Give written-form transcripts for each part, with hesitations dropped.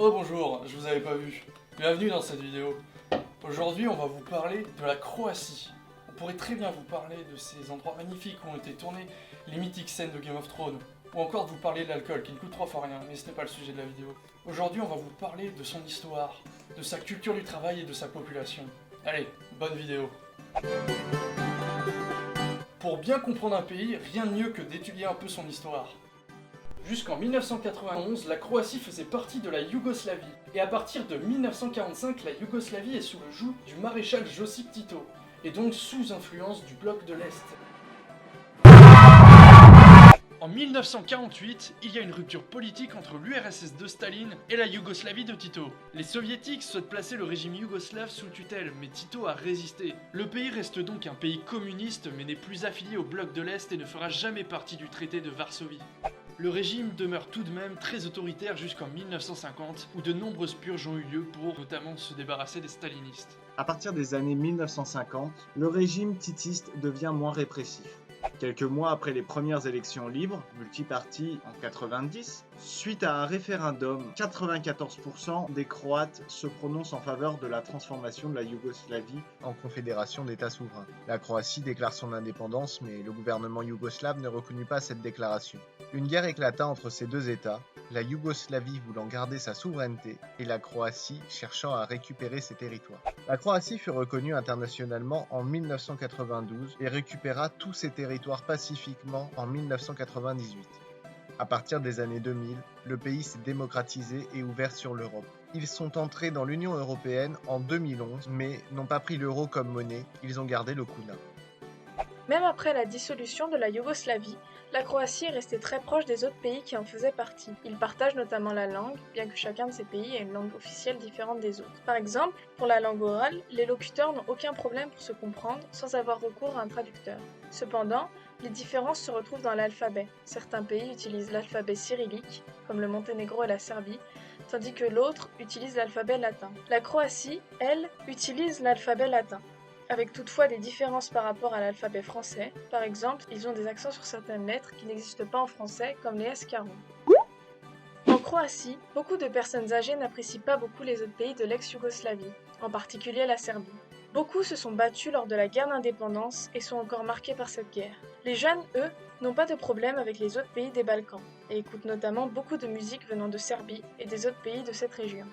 Oh bonjour, je vous avais pas vu. Bienvenue dans cette vidéo. Aujourd'hui on va vous parler de la Croatie. On pourrait très bien vous parler de ces endroits magnifiques où ont été tournées les mythiques scènes de Game of Thrones. Ou encore de vous parler de l'alcool qui ne coûte 3 fois rien, mais ce n'est pas le sujet de la vidéo. Aujourd'hui on va vous parler de son histoire, de sa culture du travail et de sa population. Allez, bonne vidéo. Pour bien comprendre un pays, rien de mieux que d'étudier un peu son histoire. Jusqu'en 1991, la Croatie faisait partie de la Yougoslavie. Et à partir de 1945, la Yougoslavie est sous le joug du maréchal Josip Tito, et donc sous influence du bloc de l'Est. En 1948, il y a une rupture politique entre l'URSS de Staline et la Yougoslavie de Tito. Les soviétiques souhaitent placer le régime yougoslave sous tutelle, mais Tito a résisté. Le pays reste donc un pays communiste, mais n'est plus affilié au bloc de l'Est et ne fera jamais partie du traité de Varsovie. Le régime demeure tout de même très autoritaire jusqu'en 1950, où de nombreuses purges ont eu lieu pour notamment se débarrasser des stalinistes. À partir des années 1950, le régime titiste devient moins répressif. Quelques mois après les premières élections libres, multiparties en 90, suite à un référendum, 94% des Croates se prononcent en faveur de la transformation de la Yougoslavie en confédération d'États souverains. La Croatie déclare son indépendance, mais le gouvernement yougoslave ne reconnut pas cette déclaration. Une guerre éclata entre ces deux États, la Yougoslavie voulant garder sa souveraineté et la Croatie cherchant à récupérer ses territoires. La Croatie fut reconnue internationalement en 1992 et récupéra tous ses territoires pacifiquement en 1998. À partir des années 2000, le pays s'est démocratisé et ouvert sur l'Europe. Ils sont entrés dans l'Union européenne en 2011, mais n'ont pas pris l'euro comme monnaie, ils ont gardé le kuna. Même après la dissolution de la Yougoslavie, la Croatie est restée très proche des autres pays qui en faisaient partie. Ils partagent notamment la langue, bien que chacun de ces pays ait une langue officielle différente des autres. Par exemple, pour la langue orale, les locuteurs n'ont aucun problème pour se comprendre sans avoir recours à un traducteur. Cependant, les différences se retrouvent dans l'alphabet. Certains pays utilisent l'alphabet cyrillique, comme le Monténégro et la Serbie, tandis que l'autre utilise l'alphabet latin. La Croatie, elle, utilise l'alphabet latin, avec toutefois des différences par rapport à l'alphabet français. Par exemple, ils ont des accents sur certaines lettres qui n'existent pas en français, comme les escarons. En Croatie, beaucoup de personnes âgées n'apprécient pas beaucoup les autres pays de l'ex-Yougoslavie, en particulier la Serbie. Beaucoup se sont battus lors de la guerre d'indépendance et sont encore marqués par cette guerre. Les jeunes, eux, n'ont pas de problème avec les autres pays des Balkans, et écoutent notamment beaucoup de musique venant de Serbie et des autres pays de cette région.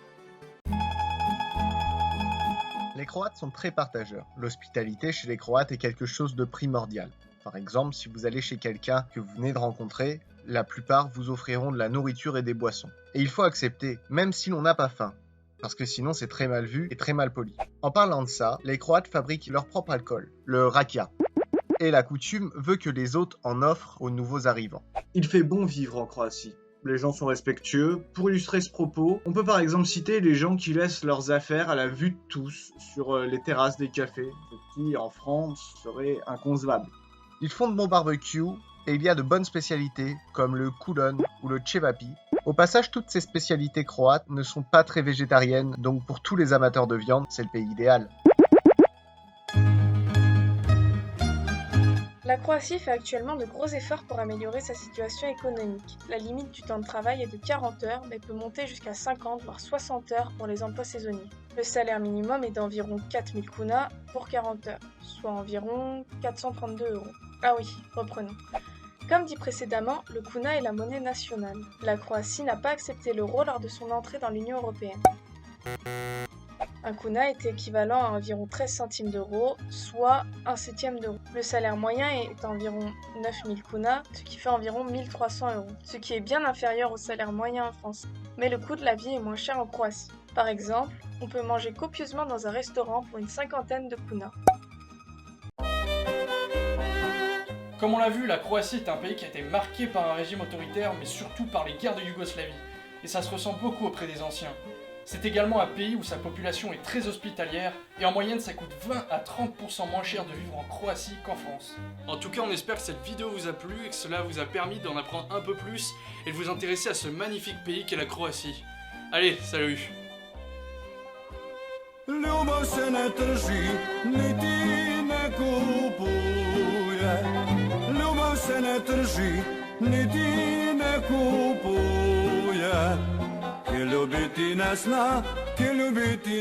Les Croates sont très partageurs. L'hospitalité chez les Croates est quelque chose de primordial. Par exemple, si vous allez chez quelqu'un que vous venez de rencontrer, la plupart vous offriront de la nourriture et des boissons. Et il faut accepter, même si l'on n'a pas faim, parce que sinon c'est très mal vu et très mal poli. En parlant de ça, les Croates fabriquent leur propre alcool, le rakia. Et la coutume veut que les hôtes en offrent aux nouveaux arrivants. Il fait bon vivre en Croatie. Les gens sont respectueux. Pour illustrer ce propos, on peut par exemple citer les gens qui laissent leurs affaires à la vue de tous sur les terrasses des cafés, ce qui en France serait inconcevable. Ils font de bons barbecues et il y a de bonnes spécialités comme le kulon ou le cevapi. Au passage, toutes ces spécialités croates ne sont pas très végétariennes, donc pour tous les amateurs de viande, c'est le pays idéal. La Croatie fait actuellement de gros efforts pour améliorer sa situation économique. La limite du temps de travail est de 40 heures, mais peut monter jusqu'à 50 voire 60 heures pour les emplois saisonniers. Le salaire minimum est d'environ 4000 kuna pour 40 heures, soit environ 432 €. Ah oui, reprenons. Comme dit précédemment, le kuna est la monnaie nationale. La Croatie n'a pas accepté l'euro lors de son entrée dans l'Union européenne. Un kuna est équivalent à environ 13 centimes d'euros, soit 1/7 d'euro. Le salaire moyen est environ 9000 kuna, ce qui fait environ 1300 €, ce qui est bien inférieur au salaire moyen en France. Mais le coût de la vie est moins cher en Croatie. Par exemple, on peut manger copieusement dans un restaurant pour une 50aine de kuna. Comme on l'a vu, la Croatie est un pays qui a été marqué par un régime autoritaire, mais surtout par les guerres de Yougoslavie. Et ça se ressent beaucoup auprès des anciens. C'est également un pays où sa population est très hospitalière, et en moyenne ça coûte 20 à 30% moins cher de vivre en Croatie qu'en France. En tout cas, on espère que cette vidéo vous a plu et que cela vous a permis d'en apprendre un peu plus et de vous intéresser à ce magnifique pays qu'est la Croatie. Allez, salut! Ljubav se ne trži, niti ne kupuje. Ljubav se ne trži, niti ne kupuje. Ljubiti ناسنا كل بيتنا